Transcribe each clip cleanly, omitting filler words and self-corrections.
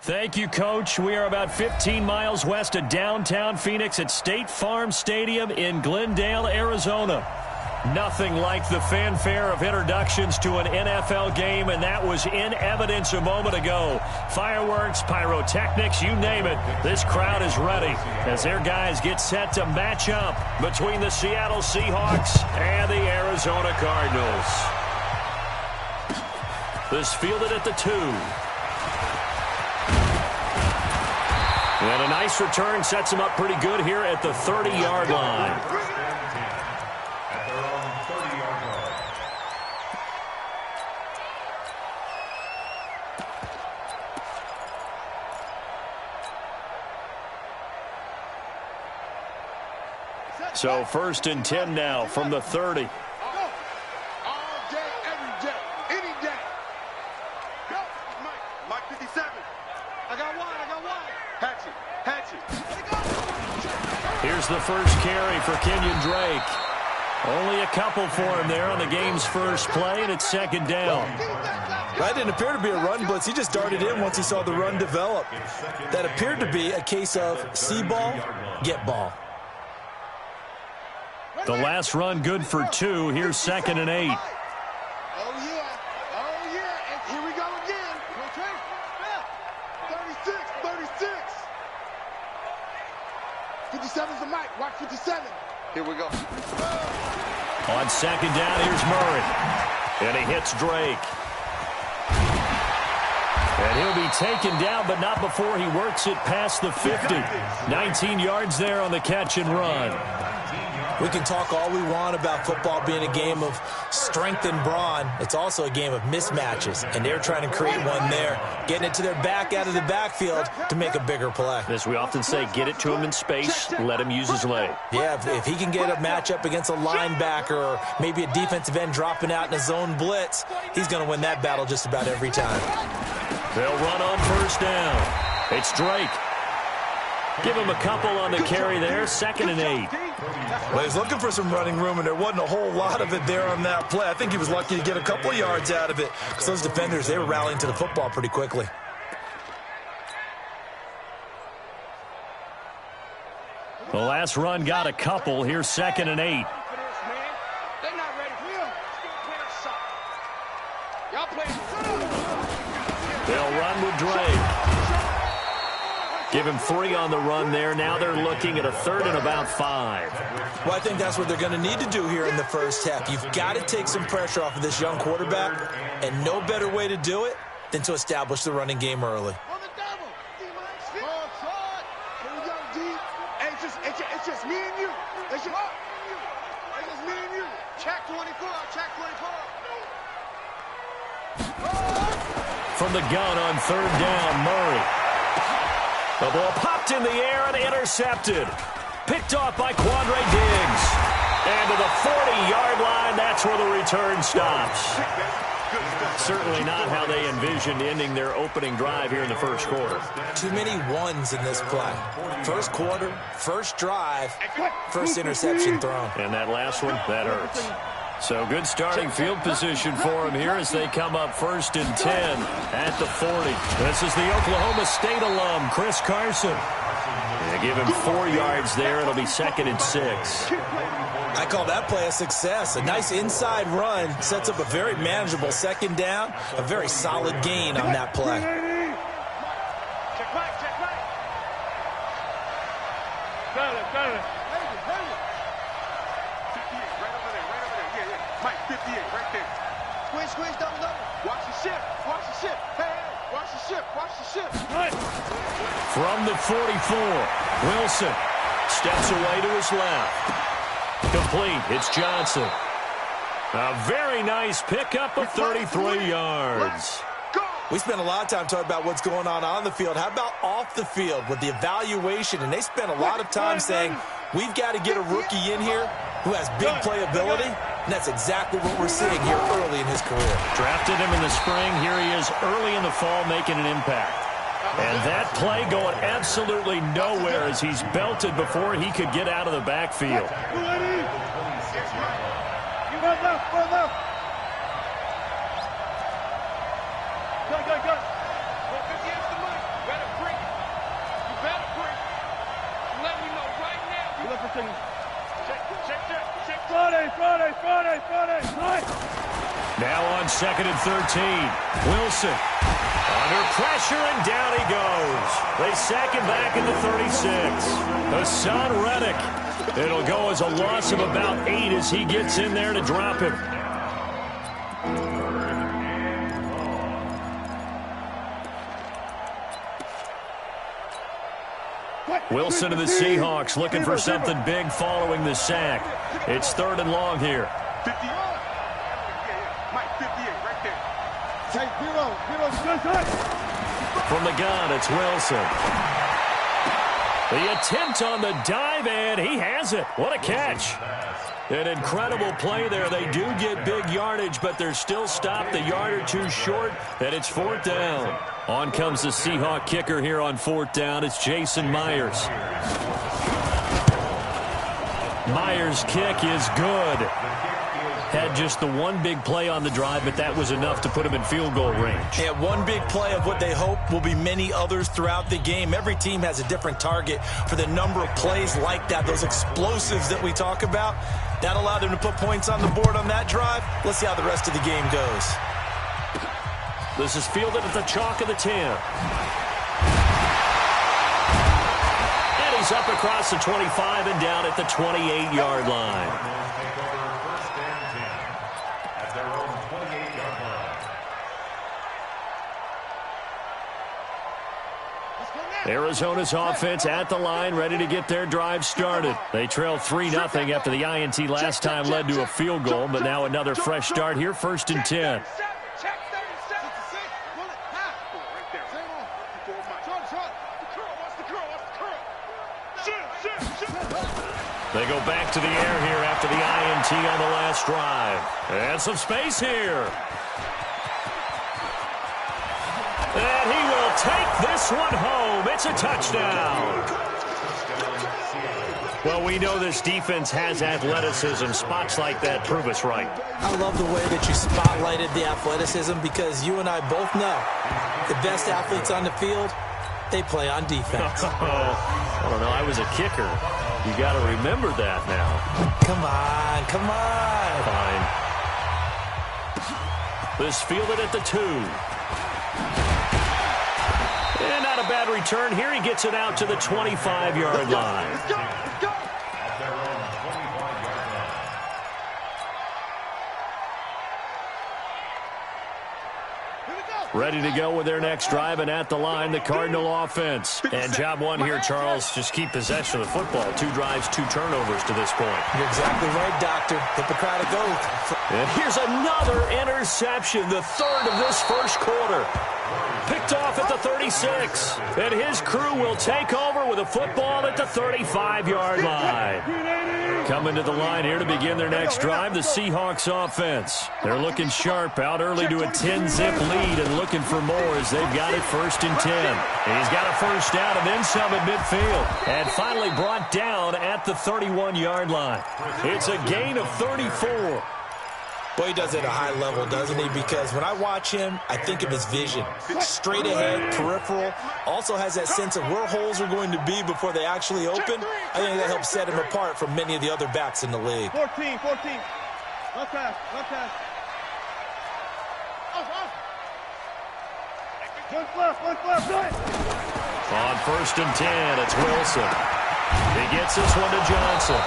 Thank you, Coach. We are about 15 miles west of downtown Phoenix at State Farm Stadium in Glendale, Arizona. Nothing like the fanfare of introductions to an NFL game, and that was in evidence a moment ago. Fireworks, pyrotechnics, you name it. This crowd is ready as their guys get set to match up between the Seattle Seahawks and the Arizona Cardinals. This fielded at the 2. And a nice return sets him up pretty good here at the 30-yard line. So 1st and 10 now from the 30. Here's the first carry for Kenyon Drake. Only a couple for him there on the game's first play, and it's 2nd down. That didn't appear to be a run blitz. He just darted in once he saw the run develop. That appeared to be a case of see ball, get ball. The last run good for 2. Here's 2nd and 8. Oh, yeah. Oh, yeah. And here we go again. 36, 36. 57's the mic. Watch 57. Here we go. On 2nd down, here's Murray. And he hits Drake. And he'll be taken down, but not before he works it past the 50. 19 yards there on the catch and run. We can talk all we want about football being a game of strength and brawn. It's also a game of mismatches, and they're trying to create one there, getting it to their back out of the backfield to make a bigger play. As we often say, get it to him in space, let him use his leg. Yeah, if he can get a matchup against a linebacker or maybe a defensive end dropping out in a zone blitz, he's going to win that battle just about every time. They'll run on 1st down. It's Drake. Give him a couple on the carry there, 2nd and 8. Well, he's looking for some running room, and there wasn't a whole lot of it there on that play. I think he was lucky to get a couple of yards out of it because those defenders, they were rallying to the football pretty quickly. The last run got a couple. Here's 2nd and 8. They'll run with Drake. Give him 3 on the run there. Now they're looking at a 3rd and about 5. Well, I think that's what they're going to need to do here in the first half. You've got to take some pressure off of this young quarterback, and no better way to do it than to establish the running game early. On the double. Here we go, D. It's just me and you. It's just me and you. Check 24. Check 24. From the gun on 3rd down, Murray. The ball popped in the air and intercepted. Picked off by Quandre Diggs. And to the 40-yard line, that's where the return stops. Certainly not how they envisioned ending their opening drive here in the first quarter. Too many ones in this play. First quarter, first drive, first interception thrown. And that last one, that hurts. So good starting field position for him here as they come up 1st and 10 at the 40. This is the Oklahoma State alum, Chris Carson. They give him 4 yards there. It'll be 2nd and 6. I call that play a success. A nice inside run sets up a very manageable 2nd down, a very solid gain on that play. Check right. Got it. Mike, 58, right there. Squeeze, double. Watch the ship. Hey, watch the ship. From the 44, Wilson steps away to his left. Complete, it's Johnson. A very nice pickup of 33 yards. We spent a lot of time talking about what's going on the field. How about off the field with the evaluation? And they spent a lot of time saying, we've got to get a rookie in here who has big playability. And that's exactly what we're seeing here early in his career. Drafted him in the spring. Here he is early in the fall making an impact. And that play going absolutely nowhere as he's belted before he could get out of the backfield. Go. 58's the mic. Now on 2nd and 13. Wilson under pressure, and down he goes. They sack him back at the 36. Hassan Reddick. It'll go as a loss of about 8 as he gets in there to drop him. Wilson of the Seahawks looking for something big following the sack. It's 3rd and long here. 58 right there. Take 0. From the gun, it's Wilson. The attempt on the dive, and he has it. What a catch. An incredible play there. They do get big yardage, but they're still stopped a yard or two short, and it's 4th down. On comes the Seahawk kicker here on 4th down. It's Jason Myers. Myers' kick is good. Had just the one big play on the drive, but that was enough to put him in field goal range. Yeah, one big play of what they hope will be many others throughout the game. Every team has a different target for the number of plays like that, those explosives that we talk about. That allowed them to put points on the board on that drive. Let's see how the rest of the game goes. This is fielded at the chalk of the 10. And he's up across the 25 and down at the 28-yard line. Arizona's offense at the line, ready to get their drive started. They trail 3-0 after the INT last time led to a field goal, but now another fresh start here, 1st and 10. They go back to the air here after the INT on the last drive. And some space here. And he will take this one home. It's a touchdown. Well, we know this defense has athleticism. Spots like that prove us right. I love the way that you spotlighted the athleticism because you and I both know the best athletes on the field, they play on defense. I don't know. I was a kicker. You got to remember that now. Come on, come on. Fine. This fielded at the 2. And not a bad return here. He gets it out to the 25-yard line. Let's go, let's go. Ready to go with their next drive, and at the line, the Cardinal offense. And job one here, Charles, just keep possession of the football. 2 drives, 2 turnovers to this point. You're exactly right, Doctor. Hippocratic oath. And here's another interception, the 3rd of this first quarter. Picked off at the 36. And his crew will take over with a football at the 35-yard line. Coming to the line here to begin their next drive, the Seahawks offense. They're looking sharp, out early to a 10-zip lead and looking for more as they've got it 1st and 10. And he's got a first down and then some at midfield. And finally brought down at the 31-yard line. It's a gain of 34. Boy, he does it at a high level, doesn't he? Because when I watch him, I think of his vision. Straight ahead, peripheral. Also has that sense of where holes are going to be before they actually open. I think that helps set him apart from many of the other backs in the league. 14. Left pass. Left. On 1st and 10, it's Wilson. He gets this one to Johnson.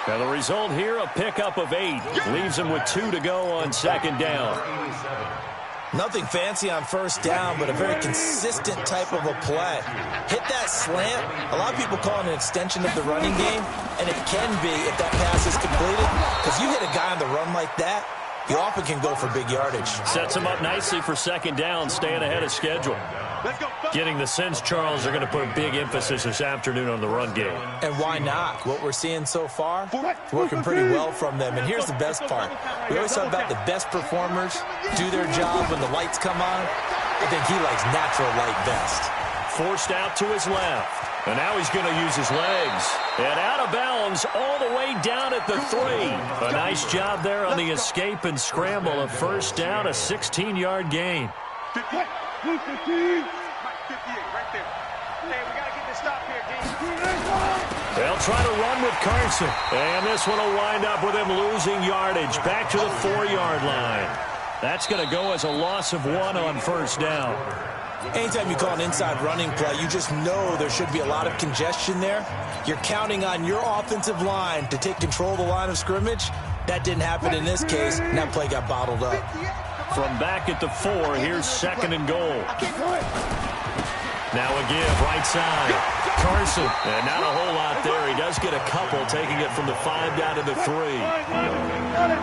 Now the result here, a pickup of 8. Leaves him with 2 to go on 2nd down. Nothing fancy on 1st down, but a very consistent type of a play. Hit that slant. A lot of people call it an extension of the running game, and it can be if that pass is completed. Because you hit a guy on the run like that, you often can go for big yardage. Sets him up nicely for 2nd down, staying ahead of schedule. Getting the sense, Charles, they're going to put a big emphasis this afternoon on the run game. And why not? What we're seeing so far, it's working pretty well from them. And here's the best part. We always talk about the best performers do their job when the lights come on. I think he likes natural light best. Forced out to his left. And now he's going to use his legs. And out of bounds all the way down at the 3. A nice job there on the escape and scramble. A 1st down, a 16-yard gain. 58 right there. Hey, we got to get this stop here, D. They'll try to run with Carson. And this one will wind up with him losing yardage. Back to the 4-yard line. That's going to go as a loss of 1 on first down. Anytime you call an inside running play, you just know there should be a lot of congestion there. You're counting on your offensive line to take control of the line of scrimmage. That didn't happen in this case, and that play got bottled up. From back at the 4, here's 2nd and goal. Now a give, right side. Carson, and not a whole lot there. He does get a couple, taking it from the 5 down to the 3.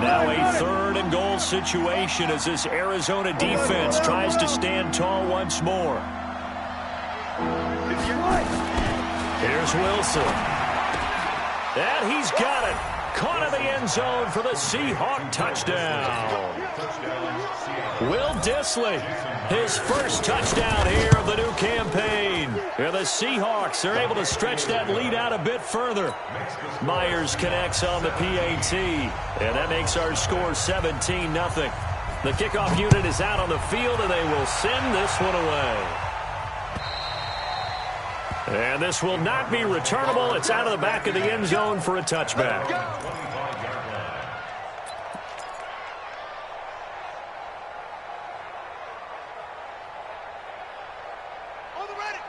Now a 3rd and goal situation as this Arizona defense tries to stand tall once more. Here's Wilson. And he's got it. Caught in the end zone for the Seahawk touchdown. Will Dissly, his first touchdown here of the new campaign. And the Seahawks are able to stretch that lead out a bit further. Myers connects on the PAT, and that makes our score 17-0. The kickoff unit is out on the field, and they will send this one away. And this will not be returnable. It's out of the back of the end zone for a touchback.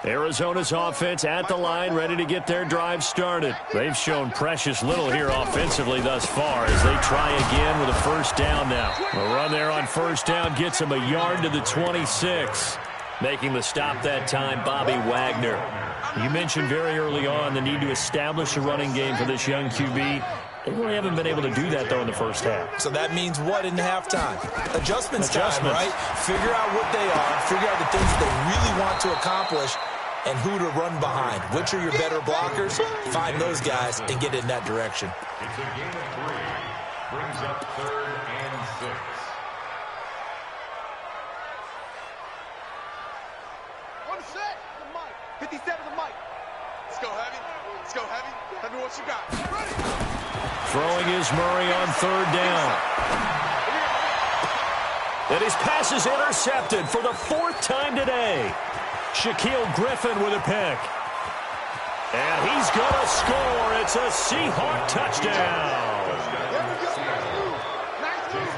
Arizona's offense at the line, ready to get their drive started. They've shown precious little here offensively thus far as they try again with a first down now. A run there on first down gets them a yard to the 26. Making the stop that time, Bobby Wagner. You mentioned very early on the need to establish a running game for this young QB. They really haven't been able to do that, though, in the first half. So that means what in halftime? Adjustments time, right? Figure out what they are, figure out the things that they really want to accomplish, and who to run behind. Which are your better blockers? Find those guys and get in that direction. It's a game of 3. Brings up 3rd and 6. On the set, the mic. 57 the mic. Let's go heavy. Let's go heavy. Tell me what you got. Ready? Throwing is Murray on 3rd down. And his pass is intercepted for the 4th time today. Shaquille Griffin with a pick. And he's going to score. It's a Seahawk touchdown.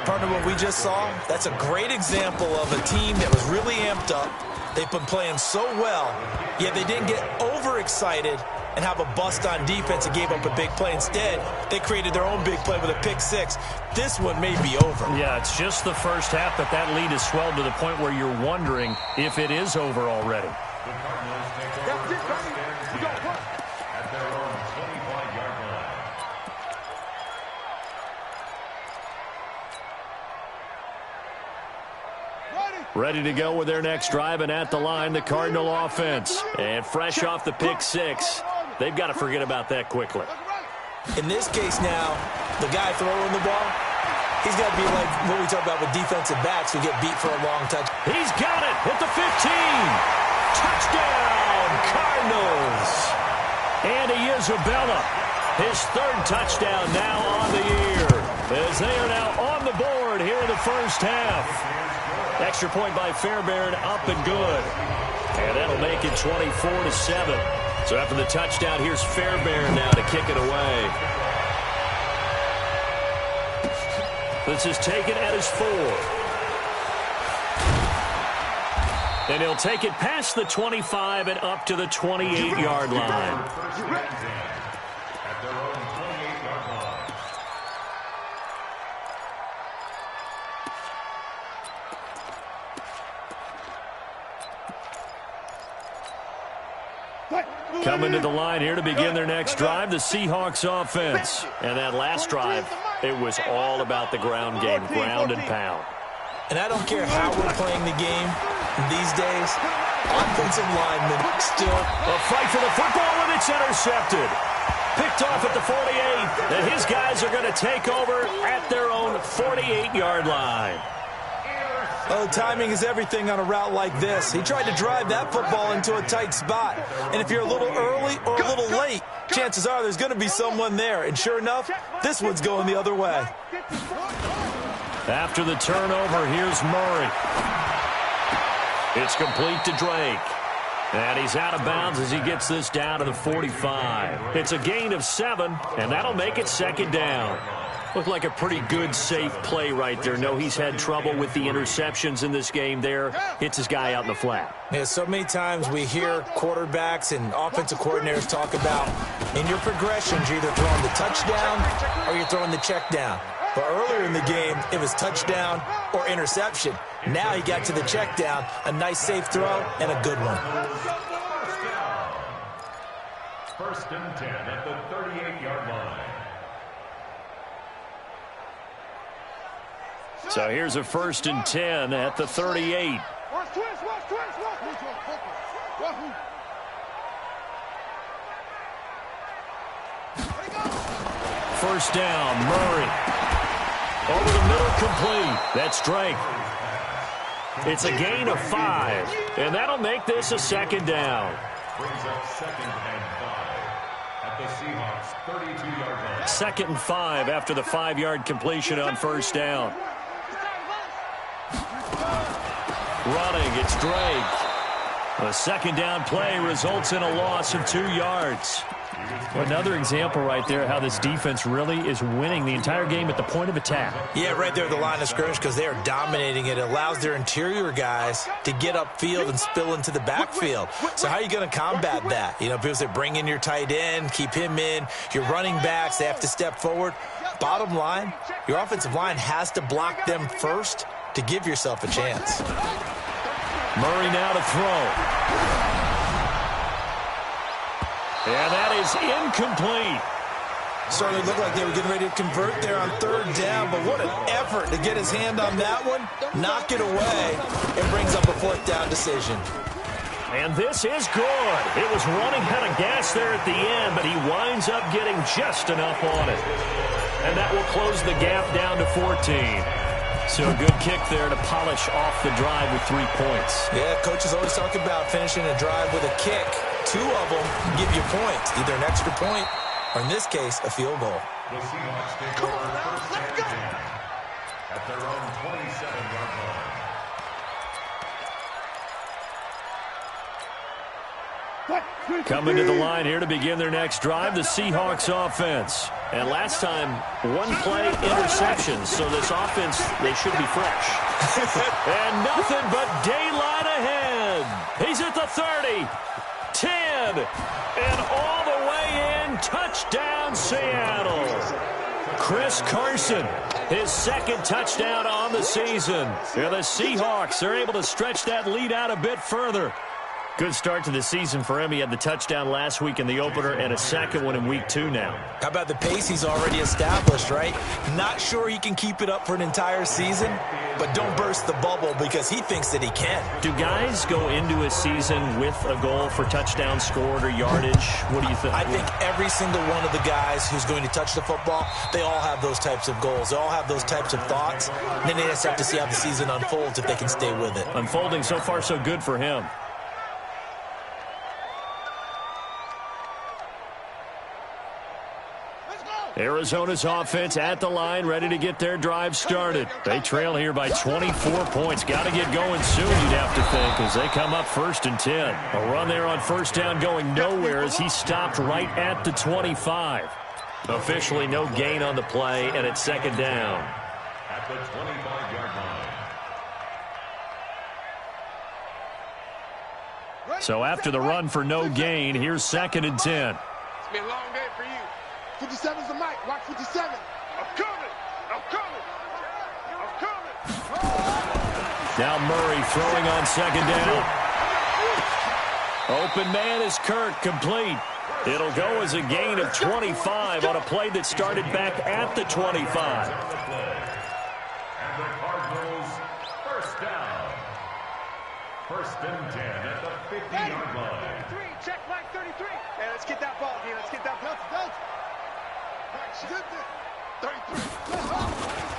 Partner, what we just saw, that's a great example of a team that was really amped up. They've been playing so well, yet they didn't get overexcited and have a bust on defense and gave up a big play. Instead, they created their own big play with a pick 6. This one may be over. Yeah, it's just the first half, but that lead has swelled to the point where you're wondering if it is over already. That's it, buddy. We got work. At their own 25-yard line. Ready to go with their next drive, and at the line, the Cardinal offense. And fresh off the pick 6, they've got to forget about that quickly. In this case now, the guy throwing the ball, he's got to be like what we talk about with defensive backs who get beat for a long touch. He's got it at the 15. Touchdown, Cardinals. Andy Isabella, his 3rd touchdown now on the year, as they are now on the board here in the first half. Extra point by Fairbairn, up and good. And that'll make it 24-7. So after the touchdown, here's Fairbairn now to kick it away. This is taken at his 4. And he'll take it past the 25 and up to the 28-yard line. At their own 28-yard line. Coming to the line here to begin their next drive, the Seahawks offense. And that last drive, it was all about the ground game, ground and pound. And I don't care how we're playing the game these days, offensive linemen still. A fight for the football, and it's intercepted. Picked off at the 48, and his guys are going to take over at their own 48-yard line. Oh, timing is everything on a route like this. He tried to drive that football into a tight spot. And if you're a little early or a little late, chances are there's going to be someone there. And sure enough, this one's going the other way. After the turnover, here's Murray. It's complete to Drake. And he's out of bounds as he gets this down to the 45. It's a gain of 7, and that'll make it second down. Looked like a pretty good, safe play right there. No, he's had trouble with the interceptions in this game there. Hits his guy out in the flat. Yeah, so many times we hear quarterbacks and offensive coordinators talk about in your progressions, you're either throwing the touchdown or you're throwing the check down. But earlier in the game, it was touchdown or interception. Now he got to the check down, a nice safe throw, and a good one. First and 10 at the 38-yard line. So here's a first and 10 at the 38. First down, Murray. Over the middle, complete. That's Drake. It's a gain of 5, and that'll make this a second down. Brings up second and 5 at the Seahawks 32-yard line. Second and 5 after the 5-yard completion on first down. Running, it's Drake. A second down play results in a loss of 2 yards. Another example right there how this defense really is winning the entire game at the point of attack. Yeah, right there at the line of scrimmage because they are dominating it. It allows their interior guys to get upfield and spill into the backfield. So how are you going to combat that? You know, people say bring in your tight end, keep him in. Your running backs, they have to step forward. Bottom line, your offensive line has to block them first to give yourself a chance. Murray now to throw. And that is incomplete. Certainly looked like they were getting ready to convert there on third down, but what an effort to get his hand on that one, knock it away, and brings up a fourth down decision. And this is good. It was running out of gas there at the end, but he winds up getting just enough on it. And that will close the gap down to 14. So a good kick there to polish off the drive with 3 points. Yeah, coaches always talk about finishing a drive with a kick. 2 of them give you points, either an extra point or, in this case, a field goal. The Seahawks take over first and 10 at their own 27-yard line. Coming to the line here to begin their next drive, the Seahawks offense. And last time, 1 play interceptions, so this offense, they should be fresh. And nothing but daylight ahead. He's at the 30, 10, and all the way in, touchdown Seattle. Chris Carson, his second touchdown on the season. And the Seahawks are able to stretch that lead out a bit further. Good start to the season for him. He had the touchdown last week in the opener and a second one in week 2 now. How about the pace he's already established, right? Not sure he can keep it up for an entire season, but don't burst the bubble because he thinks that he can. Do guys go into a season with a goal for touchdown scored or yardage? What do you think? I think every single one of the guys who's going to touch the football, they all have those types of goals. They all have those types of thoughts. And then they just have to see how the season unfolds if they can stay with it. Unfolding so far so good for him. Arizona's offense at the line, ready to get their drive started. They trail here by 24 points. Got to get going soon, you'd have to think, as they come up first and 10. A run there on first down going nowhere as he stopped right at the 25. Officially no gain on the play, and it's second down. At the 25-yard line. So after the run for no gain, here's second and 10. It's been a long day for you. 57's the mic. Watch 57. I'm coming. I'm coming. I'm coming. Now Murray throwing on second down. Open man is Kirk, complete. It'll go as a gain of 25 on a play that started back at the 25. And the Cardinals first down. First and 10 at the 50-yard line. 33. Check Mike 33. Hey, let's get that ball, D. Let's get that ball.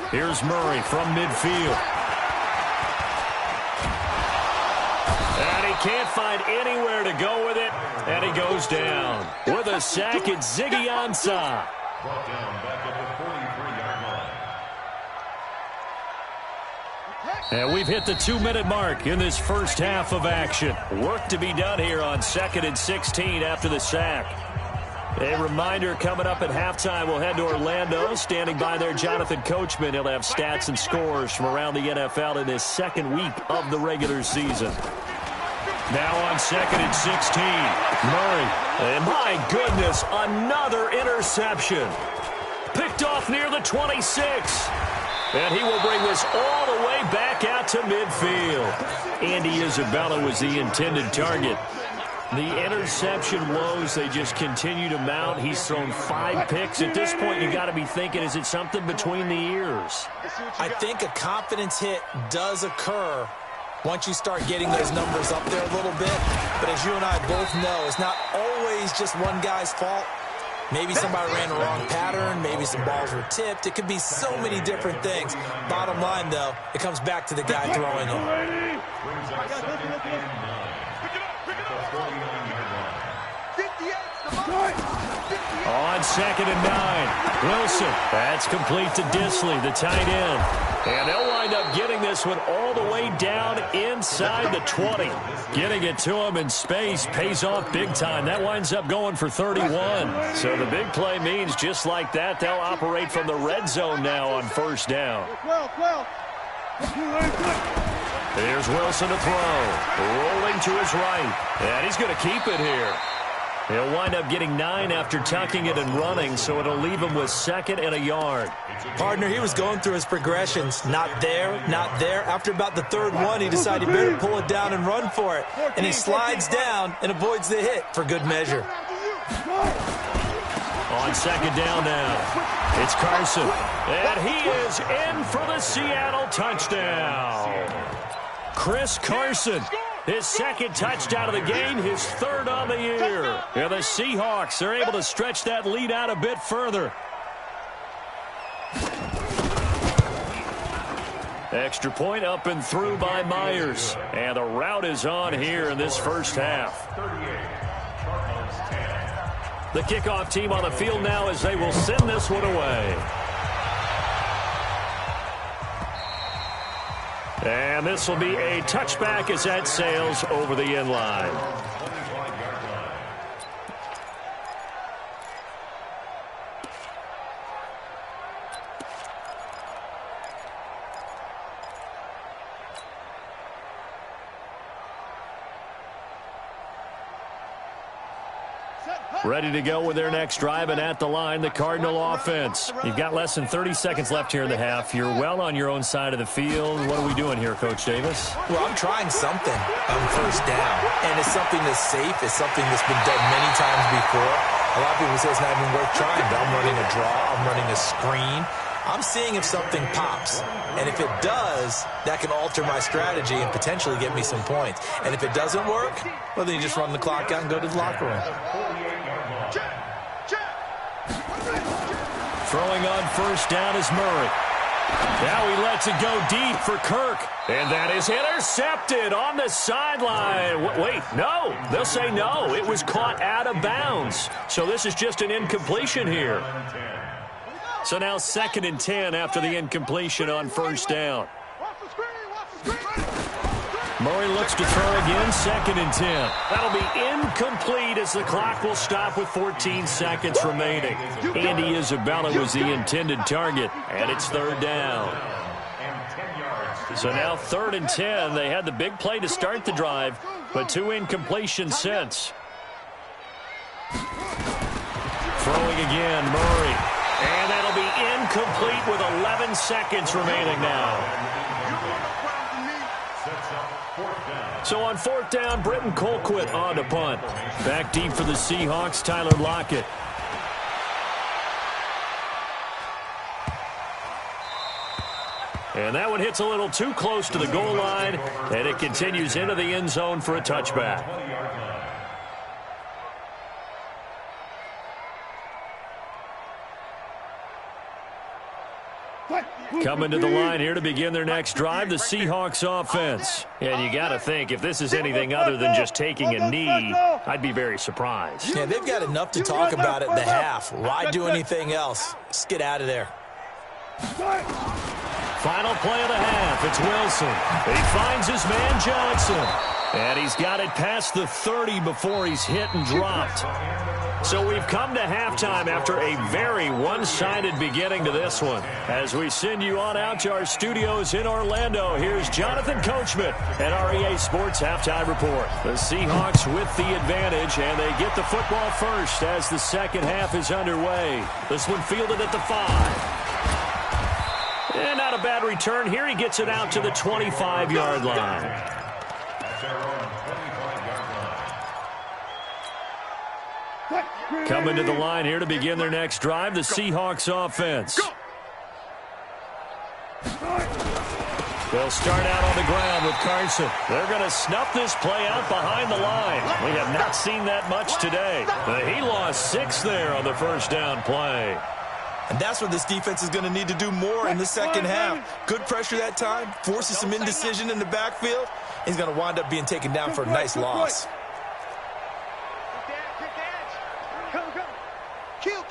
Here's Murray from midfield. And he can't find anywhere to go with it. And he goes down. With a sack, it's Ziggy Ansah. Brought down back at the 43-yard And we've hit the 2-minute mark in this first half of action. Work to be done here on 2nd and 16 after the sack. A reminder coming up at halftime, we'll head to Orlando. Standing by there, Jonathan Coachman. He'll have stats and scores from around the NFL in his second week of the regular season. Now on 2nd and 16, Murray. And my goodness, another interception. Picked off near the 26. And he will bring this all the way back out to midfield. Andy Isabella was the intended target. The interception woes, they just continue to mount. He's thrown 5 picks. At this point, you got to be thinking, is it something between the ears? I think a confidence hit does occur once you start getting those numbers up there a little bit. But as you and I both know, it's not always just one guy's fault. Maybe somebody ran the wrong pattern. Maybe some balls were tipped. It could be so many different things. Bottom line, though, it comes back to the guy throwing them. On 2nd and 9, Wilson. That's complete to Disley, the tight end. And they'll wind up getting this one all the way down inside the 20. Getting it to him in space pays off big time. That winds up going for 31. So the big play means just like that, they'll operate from the red zone now on 1st down. Here's Wilson to throw. Rolling to his right. And he's going to keep it here. He'll wind up getting 9 after tucking it and running, so it'll leave him with 2nd and a yard. Partner, he was going through his progressions. Not there, not there. After about the 3rd one, he decided he better pull it down and run for it. And he slides down and avoids the hit for good measure. On 2nd down now, it's Carson. And he is in for the Seattle touchdown. Chris Carson. His 2nd touchdown of the game, his 3rd on the year. And the Seahawks are able to stretch that lead out a bit further. Extra point up and through by Myers. And the route is on here in this first half. The kickoff team on the field now as they will send this one away. And this will be a touchback as that sails over the end line. Ready to go with their next drive, and at the line, the Cardinal offense. You've got less than 30 seconds left here in the half. You're well on your own side of the field. What are we doing here, Coach Davis? Well, I'm trying something on 1st down, and it's something that's safe. It's something that's been done many times before. A lot of people say it's not even worth trying, but I'm running a draw. I'm running a screen. I'm seeing if something pops. And if it does, that can alter my strategy and potentially get me some points. And if it doesn't work, well, then you just run the clock out and go to the locker room. Throwing on 1st down is Murray. Now he lets it go deep for Kirk. And that is intercepted on the sideline. Wait, no. They'll say no. It was caught out of bounds. So this is just an incompletion here. So now 2nd and 10 after the incompletion on 1st down. Murray looks to throw again, 2nd and 10. That'll be incomplete as the clock will stop with 14 seconds remaining. Andy Isabella was the intended target, and it's 3rd down. So now 3rd and 10. They had the big play to start the drive, but 2 incompletions since. Throwing again, Murray. And that'll be incomplete with 11 seconds remaining now. So on 4th down, Britton Colquitt on to punt. Back deep for the Seahawks, Tyler Lockett. And that one hits a little too close to the goal line, and it continues into the end zone for a touchback. Coming to the line here to begin their next drive, the Seahawks offense. And you got to think, if this is anything other than just taking a knee, I'd be very surprised. Yeah, they've got enough to talk about at the half. Why do anything else? Just get out of there. Final play of the half. It's Wilson. He finds his man Johnson. And he's got it past the 30 before he's hit and dropped. So we've come to halftime after a very one-sided beginning to this one. As we send you on out to our studios in Orlando, here's Jonathan Coachman at our EA Sports Halftime Report. The Seahawks with the advantage, and they get the football first as the second half is underway. This one fielded at the 5. And not a bad return here. He gets it out to the 25-yard line. Coming to the line here to begin their next drive, the Seahawks offense. They'll start out on the ground with Carson. They're going to snuff this play out behind the line. We have not seen that much today. He lost 6 there on the first down play. And that's what this defense is going to need to do more in the second half. Good pressure that time, forces some indecision in the backfield. He's going to wind up being taken down for a nice loss. Kill.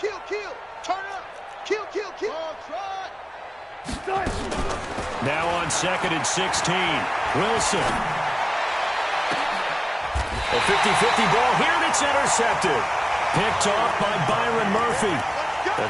Turn up. Kill. Now on 2nd and 16. Wilson. A 50-50 ball here, and it's intercepted. Picked off by Byron Murphy.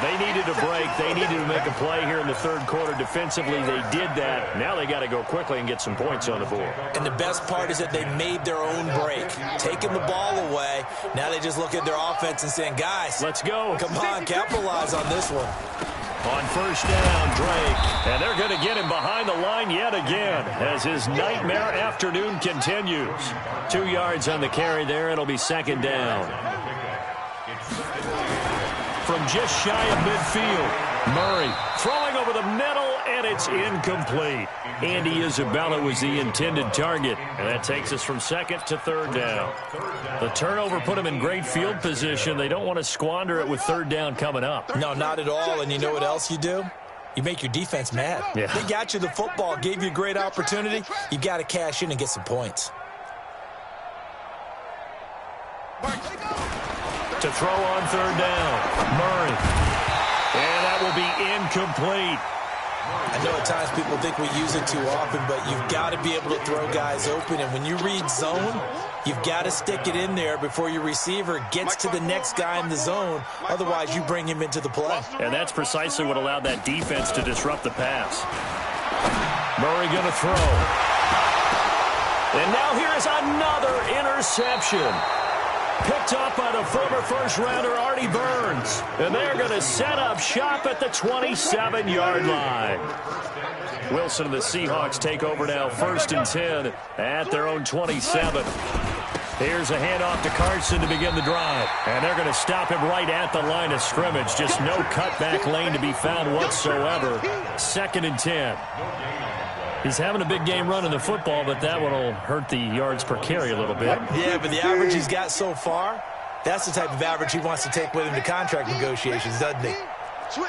They needed a break. They needed to make a play here in the third quarter. Defensively, they did that. Now they got to go quickly and get some points on the board. And the best part is that they made their own break. Taking the ball away. Now they just look at their offense and saying, guys, let's go. Come on, capitalize on this one. On first down, Drake. And they're going to get him behind the line yet again as his nightmare afternoon continues. 2 yards on the carry there. It'll be second down. From just shy of midfield, Murray throwing over the middle, and it's incomplete. Andy Isabella was the intended target, and that takes us from second to third down. The turnover put them in great field position. They don't want to squander it with third down coming up. No, not at all, and you know what else you do? You make your defense mad. Yeah. They got you the football, gave you a great opportunity. You got to cash in and get some points. To throw on third down, Murray. And that will be incomplete. I know at times people think we use it too often, but you've got to be able to throw guys open. And when you read zone, you've got to stick it in there before your receiver gets to the next guy in the zone. Otherwise, you bring him into the play. And that's precisely what allowed that defense to disrupt the pass. Murray going to throw. And now here is another interception. Picked up by the former first-rounder Artie Burns. And they're going to set up shop at the 27-yard line. Wilson and the Seahawks take over now, 1st and 10 at their own 27. Here's a handoff to Carson to begin the drive. And they're going to stop him right at the line of scrimmage. Just no cutback lane to be found whatsoever. 2nd and 10. He's having a big game running the football, but that one will hurt the yards per carry a little bit. Yeah, but the average he's got so far, that's the type of average he wants to take with him to contract negotiations, doesn't he? Switch.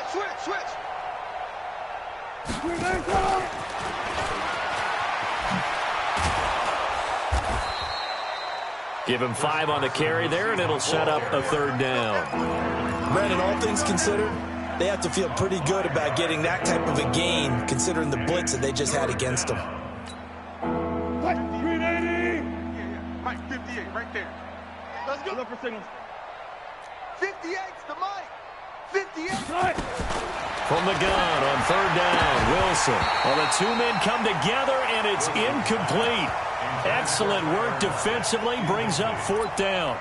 Give him 5 on the carry there, and it'll set up a third down. Brandon, all things considered, they have to feel pretty good about getting that type of a gain, considering the blitz that they just had against them. 380. Mike, 58, right there. Let's go. Look for signals. 58's the Mike. 58. From the gun on third down, Wilson. Well, the two men come together, and it's incomplete. Excellent work defensively, brings up 4th down.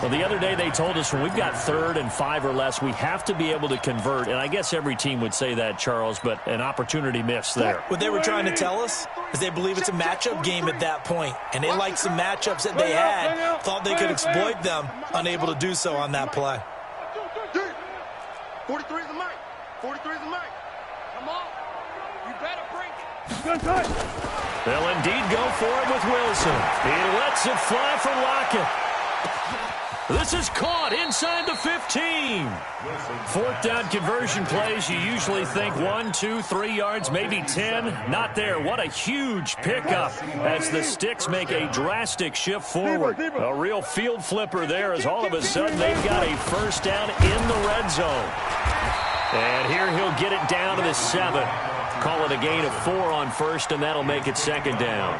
Well, the other day they told us when we've got 3rd and 5 or less, we have to be able to convert. And I guess every team would say that, Charles, but an opportunity missed there. What they were trying to tell us is they believe it's a matchup game at that point. And they liked some matchups that they had, thought they could exploit them, unable to do so on that play. 43 is the mic. 43 is the mic. Come on. You better break it. They'll indeed go for it with Wilson. He lets it fly for Lockett. This is caught inside the 15. 4th down conversion plays, you usually think 1, 2, 3 yards, maybe 10. Not there. What a huge pickup as the Sticks make a drastic shift forward. A real field flipper there as all of a sudden they've got a first down in the red zone. And here he'll get it down to the 7. call it a gain of 4 on first, and that'll make it second down.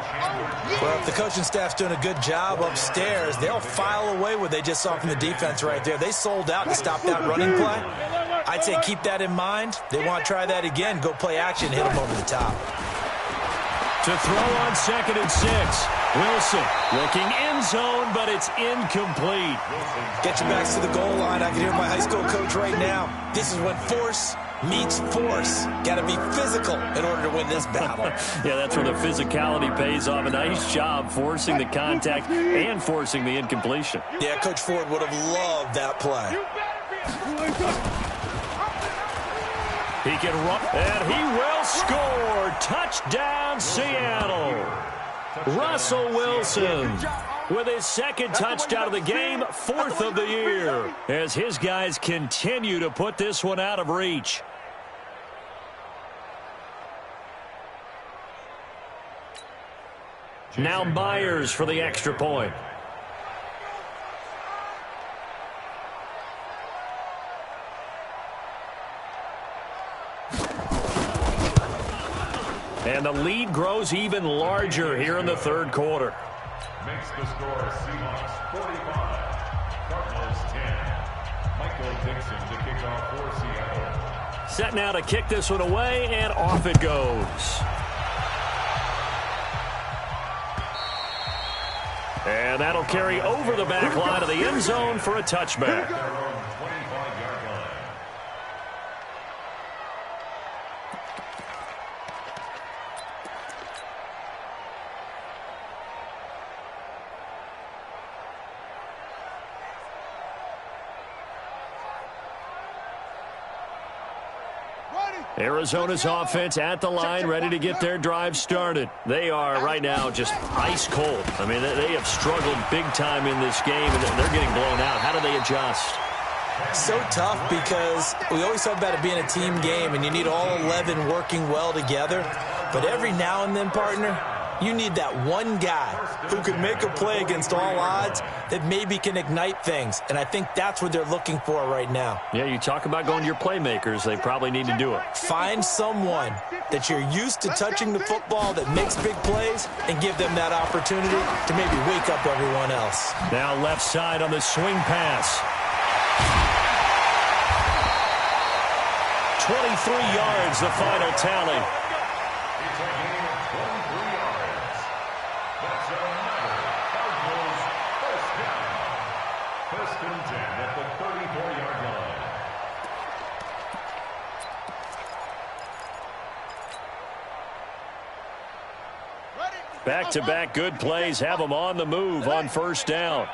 Well, if the coaching staff's doing a good job upstairs, they'll file away what they just saw from the defense right there. They sold out to stop that running play. I'd say keep that in mind. They want to try that again. Go play action, hit them over the top. To throw on 2nd and 6. Wilson looking end zone, but it's incomplete. Get your backs to the goal line. I can hear my high school coach right now. This is when force meets force. Got to be physical in order to win this battle. Yeah, that's where the physicality pays off. A nice job forcing the contact and forcing the incompletion. Yeah, Coach Ford would have loved that play. He can run, and he will score. Touchdown, Seattle. Russell Wilson with his 2nd touchdown of the game, 4th of the year, as his guys continue to put this one out of reach. Now Myers for the extra point. And the lead grows even larger here in the 3rd quarter. Makes the score Seahawks 45, Cardinals 10. Michael Dixon to kick off for Seattle. Set now to kick this one away, and off it goes. And that'll carry over the back line of the end zone for a touchback. Arizona's offense at the line, ready to get their drive started. They are right now just ice cold. I mean, they have struggled big time in this game, and they're getting blown out. How do they adjust? So tough because we always talk about it being a team game, and you need all 11 working well together. But every now and then, partner, you need that one guy who can make a play against all odds that maybe can ignite things. And I think that's what they're looking for right now. Yeah, you talk about going to your playmakers. They probably need to do it. Find someone that you're used to touching the football that makes big plays and give them that opportunity to maybe wake up everyone else. Now left side on the swing pass. 23 yards, the final tally. It's a gain of 23 yards. That's another Cardinals first down. 1st and 10 at the 34-yard line. Back-to-back good plays have them on the move on 1st down.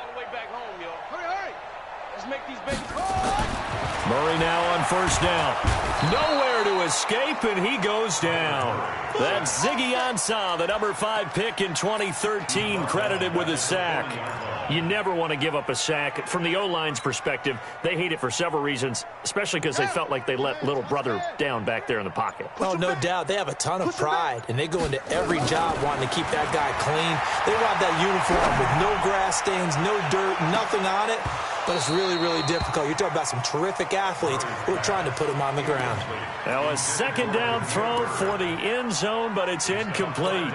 Murray now on 1st down. Nowhere to escape, and he goes down. That's Ziggy Ansah, the number 5 pick in 2013, credited with a sack. You never want to give up a sack. From the O-line's perspective, they hate it for several reasons, especially because they felt like they let little brother down back there in the pocket. Well, no doubt. They have a ton of pride, and they go into every job wanting to keep that guy clean. They want that uniform with no grass stains, no dirt, nothing on it. But it's really, really difficult. You're talking about some terrific athletes who are trying to put him on the ground. Now a 2nd down throw for the end zone, but it's incomplete.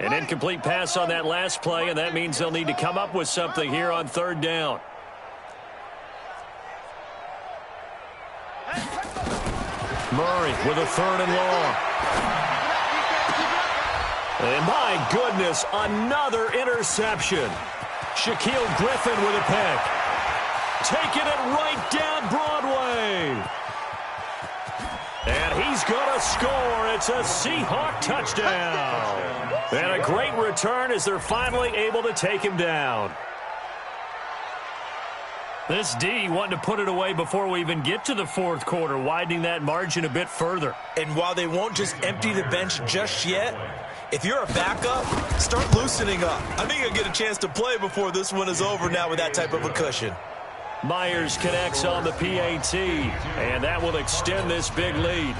An incomplete pass on that last play, and that means they'll need to come up with something here on 3rd down. Murray with a 3rd and long. And my goodness, another interception. Shaquille Griffin with a pick. Taking it right down Broadway. And he's going to score. It's a Seahawk touchdown. And a great return as they're finally able to take him down. This D wanting to put it away before we even get to the 4th quarter, widening that margin a bit further. And while they won't just empty the bench just yet, if you're a backup, start loosening up. I think you'll get a chance to play before this one is over now with that type of a cushion. Myers connects on the PAT, and that will extend this big lead.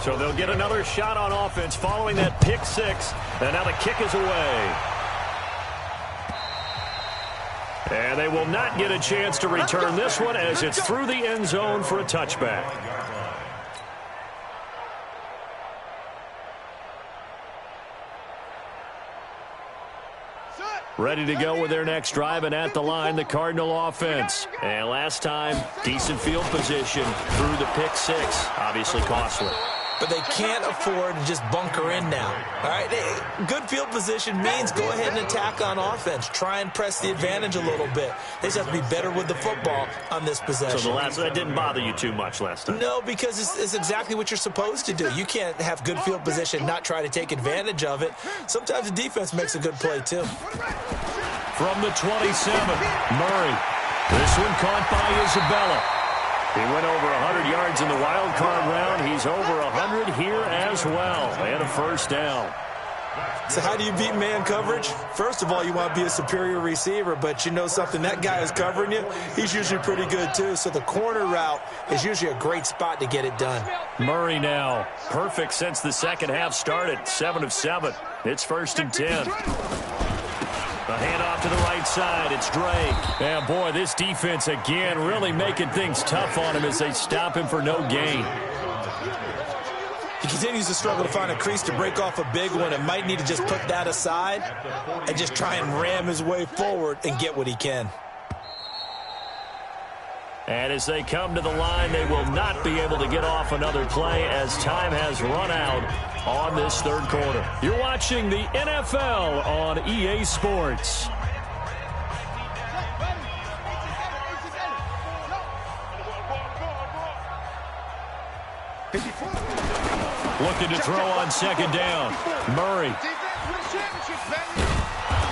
So they'll get another shot on offense following that pick six. And now the kick is away. And they will not get a chance to return this one as it's through the end zone for a touchback. Ready to go with their next drive, and at the line, the Cardinal offense. And last time, decent field position through the pick six. Obviously costly. But they can't afford to just bunker in now. All right, good field position means go ahead and attack on offense. Try and press the advantage a little bit. They just have to be better with the football on this possession. So that didn't bother you too much last time? No, because it's exactly what you're supposed to do. You can't have good field position, not try to take advantage of it. Sometimes the defense makes a good play, too. From the 27, Murray. This one caught by Isabella. He went over 100 yards in the wild card round. He's over 100 here as well. And a first down. So how do you beat man coverage? First of all, you want to be a superior receiver, but you know something, that guy is covering you. He's usually pretty good too. So the corner route is usually a great spot to get it done. Murray now. Perfect since the second half started. 7 of 7. It's 1st and 10. The handoff to the right side. It's Drake. And, boy, this defense, again, really making things tough on him as they stop him for no gain. He continues to struggle to find a crease to break off a big one and might need to just put that aside and just try and ram his way forward and get what he can. And as they come to the line, they will not be able to get off another play as time has run out on this third quarter. You're watching the NFL on EA Sports. Looking to throw on second down. Murray.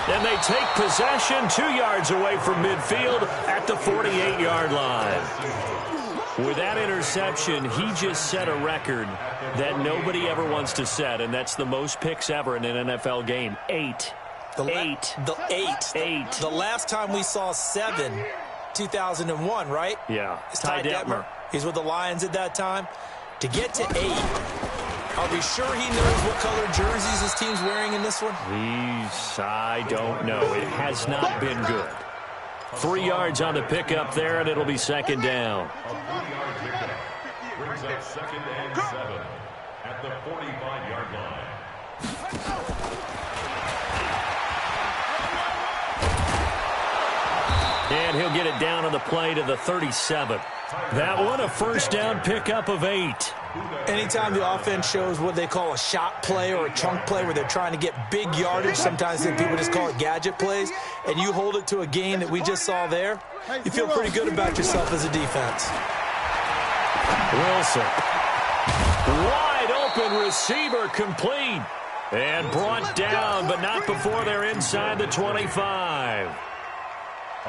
And they take possession 2 yards away from midfield at the 48-yard line. With that interception, he just set a record that nobody ever wants to set, and that's the most picks ever in an NFL game. 8. The last time we saw 7, 2001, right? Yeah. It's Ty Detmer. He's with the Lions at that time. To get to 8, are we sure he knows what color jerseys his team's wearing in this one? I don't know. It has not been good. 3 yards on the pickup there, and it'll be second down. A 3-yard pickup brings up 2nd and 7 at the 45-yard line. And he'll get it down on the play to the 37. That one, a first down pickup of 8. Anytime the offense shows what they call a shot play or a chunk play where they're trying to get big yardage, sometimes people just call it gadget plays, and you hold it to a gain that we just saw there, you feel pretty good about yourself as a defense. Wilson. Wide open receiver complete. And brought down, but not before they're inside the 25.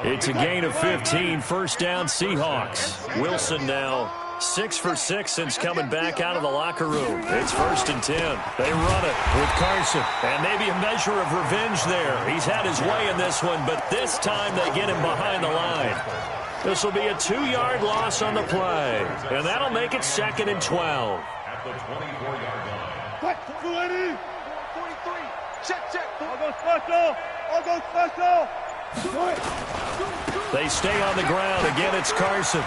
It's a gain of 15. First down, Seahawks. Wilson now 6 for 6 since coming back out of the locker room. It's 1st and 10. They run it with Carson. And maybe a measure of revenge there. He's had his way in this one, but this time they get him behind the line. This will be a 2-yard loss on the play. And that'll make it 2nd and 12. At the 24-yard line. What? 43. Check. I'll go special. They stay on the ground. Again, it's Carson.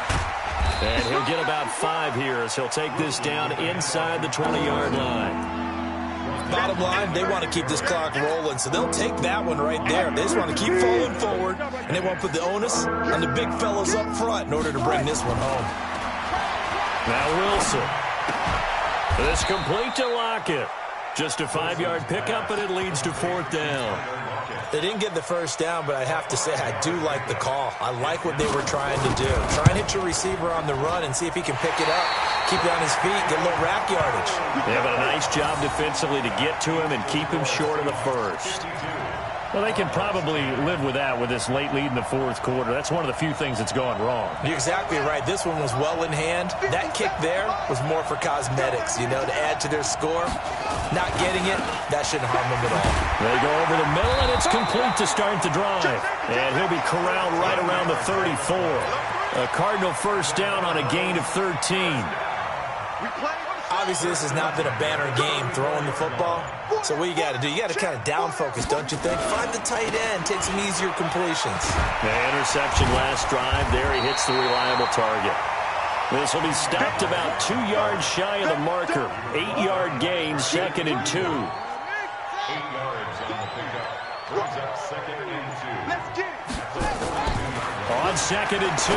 And he'll get about 5 here as he'll take this down inside the 20-yard line. Bottom line, they want to keep this clock rolling, so they'll take that one right there. They just want to keep falling forward, and they want to put the onus on the big fellows up front in order to bring this one home. Now Wilson. This complete to Lockett. Just a 5-yard pickup, and it leads to 4th down. They didn't get the first down, but I have to say I do like the call. I like what they were trying to do. Try and hit your receiver on the run and see if he can pick it up, keep it on his feet, get a little rack yardage. Yeah, but a nice job defensively to get to him and keep him short of the first. Well, they can probably live with that with this late lead in the 4th quarter. That's one of the few things that's gone wrong. You're exactly right. This one was well in hand. That kick there was more for cosmetics, to add to their score. Not getting it, that shouldn't harm them at all. They go over the middle, and it's complete to start the drive. And he'll be corralled right around the 34. A Cardinal first down on a gain of 13. Obviously, this has not been a banner game throwing the football. So what you got to do, you got to kind of down focus, don't you think? Find the tight end, take some easier completions. The interception last drive. There he hits the reliable target. This will be stopped about 2 yards shy of the marker. 8-yard gain, 2nd and 2. 8 yards on the pickup. Brings up 2nd and 2. Let's get it. On 2nd and 2,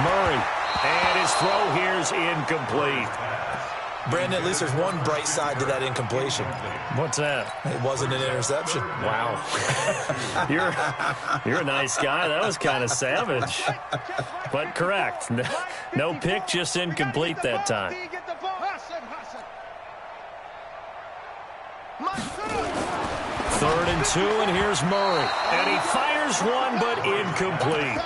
Murray. And his throw here's incomplete. Brandon, at least there's one bright side to that incompletion. What's that? It wasn't an interception. Wow. You're a nice guy. That was kind of savage. But correct. No pick, just incomplete that time. 3rd and 2, and here's Murray. And he fires one, but incomplete.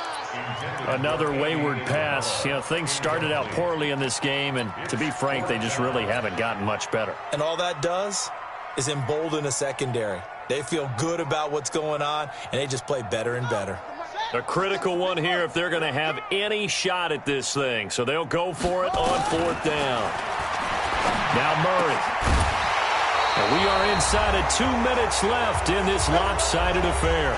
Another wayward pass. You know, things started out poorly in this game, and to be frank, they just really haven't gotten much better. And all that does is embolden a secondary. They feel good about what's going on, and they just play better and better. A critical one here if they're going to have any shot at this thing. So they'll go for it on 4th down. Now Murray. And we are inside of 2 minutes left in this lopsided affair.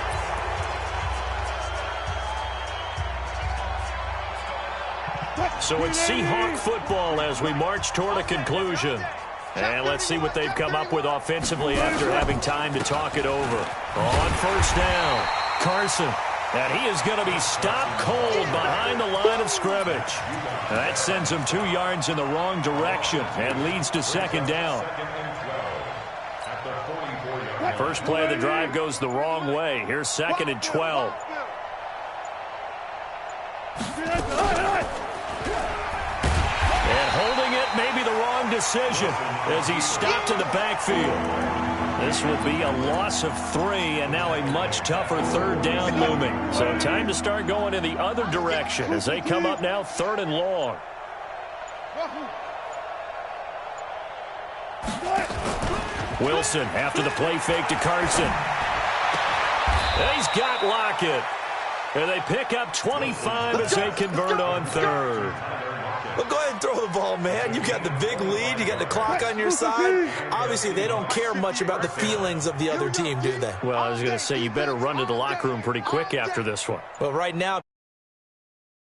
So it's Seahawk football as we march toward a conclusion. And let's see what they've come up with offensively after having time to talk it over. On 1st down, Carson. And he is going to be stopped cold behind the line of scrimmage. That sends him 2 yards in the wrong direction and leads to 2nd down. First play of the drive goes the wrong way. Here's 2nd and 12. And holding it may be the wrong decision as he's stopped in the backfield. This will be a loss of 3, and now a much tougher 3rd down looming. So time to start going in the other direction as they come up now 3rd and long. Wilson after the play fake to Carson. He's got Lockett. And they pick up 25 as they convert on 3rd. Well, go ahead and throw the ball, man. You got the big lead. You got the clock on your side. Obviously, they don't care much about the feelings of the other team, do they? Well, I was going to say, you better run to the locker room pretty quick after this one. Well, right now,